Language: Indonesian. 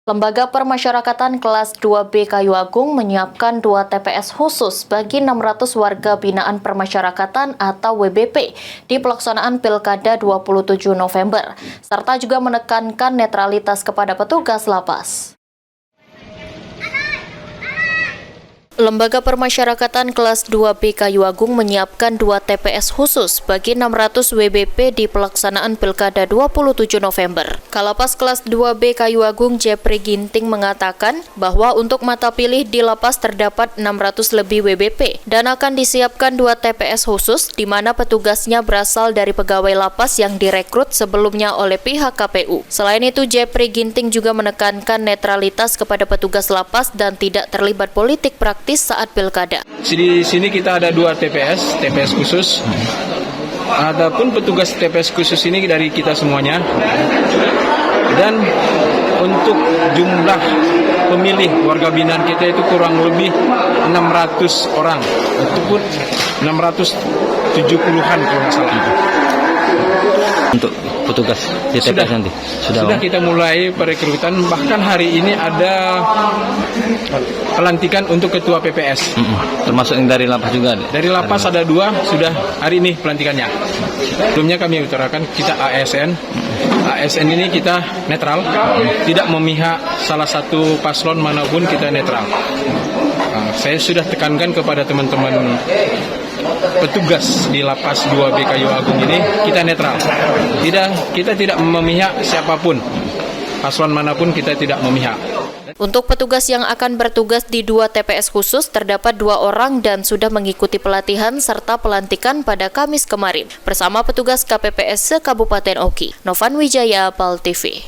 Lembaga Permasyarakatan Kelas 2B Kayu Agung menyiapkan 2 TPS khusus bagi 600 warga binaan permasyarakatan atau WBP di pelaksanaan Pilkada 27 November, serta juga menekankan netralitas kepada petugas lapas. Lembaga Permasyarakatan Kelas 2B Kayu Agung menyiapkan 2 TPS khusus bagi 600 WBP di pelaksanaan Pilkada 27 November. Kalapas Kelas 2B Kayu Agung Jeffrey Ginting mengatakan bahwa untuk mata pilih di lapas terdapat 600 lebih WBP dan akan disiapkan 2 TPS khusus di mana petugasnya berasal dari pegawai lapas yang direkrut sebelumnya oleh pihak KPU. Selain itu, Jeffrey Ginting juga menekankan netralitas kepada petugas lapas dan tidak terlibat politik praktis saat pilkada. Di sini kita ada 2 TPS khusus. Adapun petugas TPS khusus ini dari kita semuanya. Dan untuk jumlah pemilih warga binaan kita itu kurang lebih 600 orang. Itu pun 670-an kalau nggak salah. Untuk petugas di TPS nanti sudah kita mulai perekrutan, bahkan hari ini ada pelantikan untuk ketua PPS. Termasuk yang dari lapas juga? Dari lapas ada 2, sudah hari ini pelantikannya. Sebelumnya kami utarakan kita ASN. ASN ini kita netral, tidak memihak salah satu paslon manapun, kita netral. Saya sudah tekankan kepada teman-teman petugas di lapas 2B Kayu Agung ini, kita netral. Kita tidak memihak siapapun. Paslon manapun kita tidak memihak. Untuk petugas yang akan bertugas di 2 TPS khusus terdapat 2 orang dan sudah mengikuti pelatihan serta pelantikan pada Kamis kemarin bersama petugas KPPS se-Kabupaten Oki. Novan Wijaya, PAL TV.